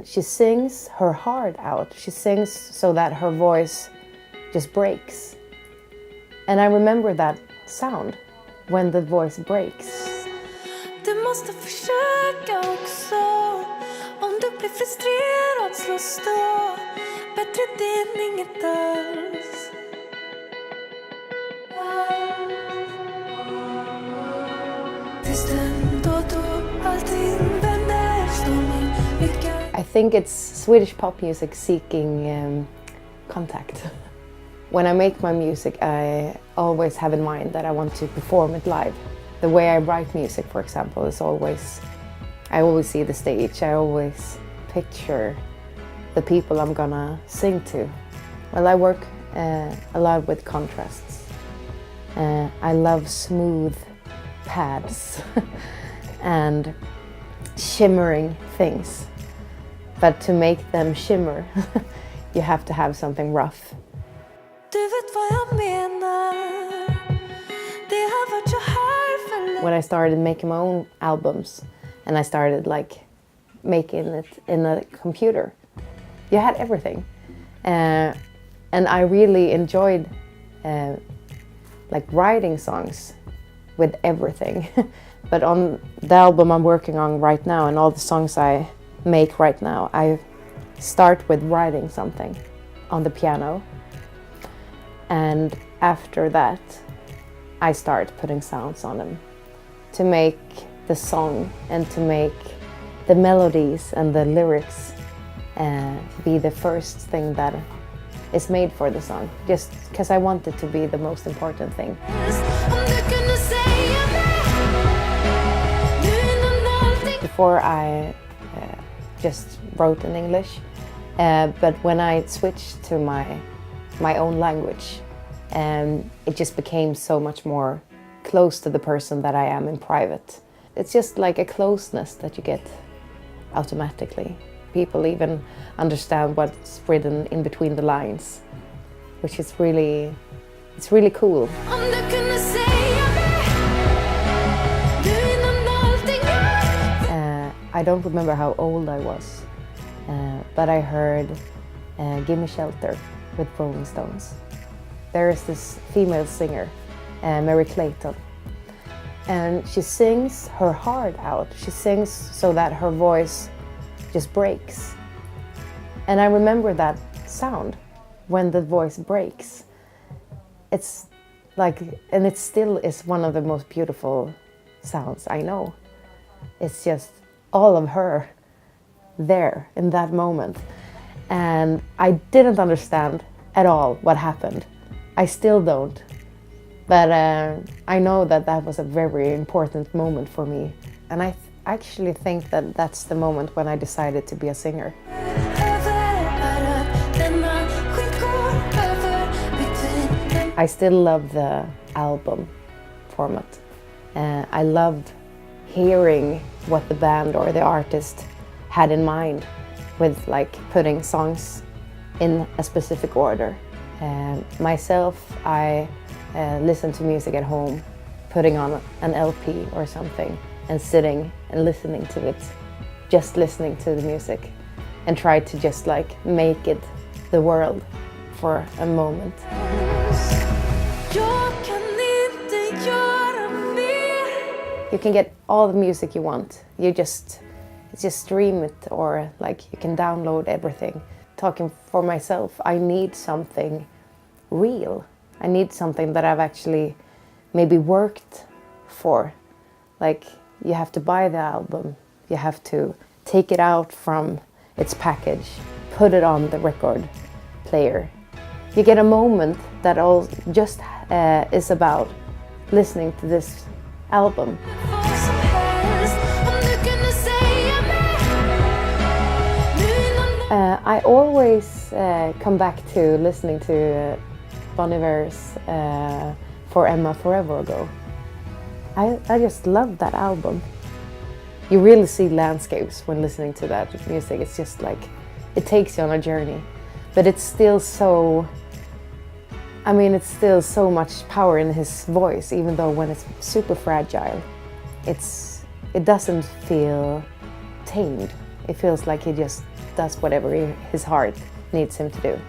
She sings her heart out. She sings so that her voice just breaks. And I remember that sound when the voice breaks. Du måste försöka också. Om du blir frustrerad, slå stå. Bättre det än inget alls. Tills den då allting vänder. Stormen lyckas. I think it's Swedish pop music seeking contact. When I make my music, I always have in mind that I want to perform it live. The way I write music, for example, is I always see the stage, I always picture the people I'm gonna sing to. Well, I work a lot with contrasts. I love smooth pads and shimmering things. But to make them shimmer, you have to have something rough. Du vet vad jag menar. Det har varit så här för länge. When I started making my own albums and I started like making it in a computer, you had everything. And I really enjoyed like writing songs with everything. But on the album I'm working on right now and all the songs I make right now, I start with writing something on the piano. And after that, I start putting sounds on them to make the song and to make the melodies and the lyrics be the first thing that is made for the song. Just because I want it to be the most important thing. Before I just wrote in English, but when I switched to my own language, it just became so much more close to the person that I am in private. It's just like a closeness that you get automatically. People even understand what's written in between the lines, which is really cool. I don't remember how old I was, but I heard Give Me Shelter with Rolling Stones. There is this female singer, Mary Clayton, and she sings her heart out. She sings so that her voice just breaks. And I remember that sound when the voice breaks. It's like, and it still is one of the most beautiful sounds I know. It's just all of her there in that moment. And I didn't understand at all what happened. I still don't. But I know that that was a very important moment for me. And I actually think that that's the moment when I decided to be a singer. I still love the album format. I loved hearing what the band or the artist had in mind with like putting songs in a specific order. Myself, I listen to music at home, putting on an LP or something and sitting and listening to it, just listening to the music and try to just like make it the world for a moment. You can get all the music you want. You just stream it or like you can download everything. Talking for myself, I need something real. I need something that I've actually maybe worked for. Like you have to buy the album, you have to take it out from its package, put it on the record player. You get a moment that all just is about listening to this album. I always come back to listening to Bon Iver's For Emma Forever Ago. I just love that album. You really see landscapes when listening to that music. It's just like, it takes you on a journey. But it's still so, I mean, it's still so much power in his voice, even though when it's super fragile, it doesn't feel tamed. It feels like he just does whatever his heart needs him to do.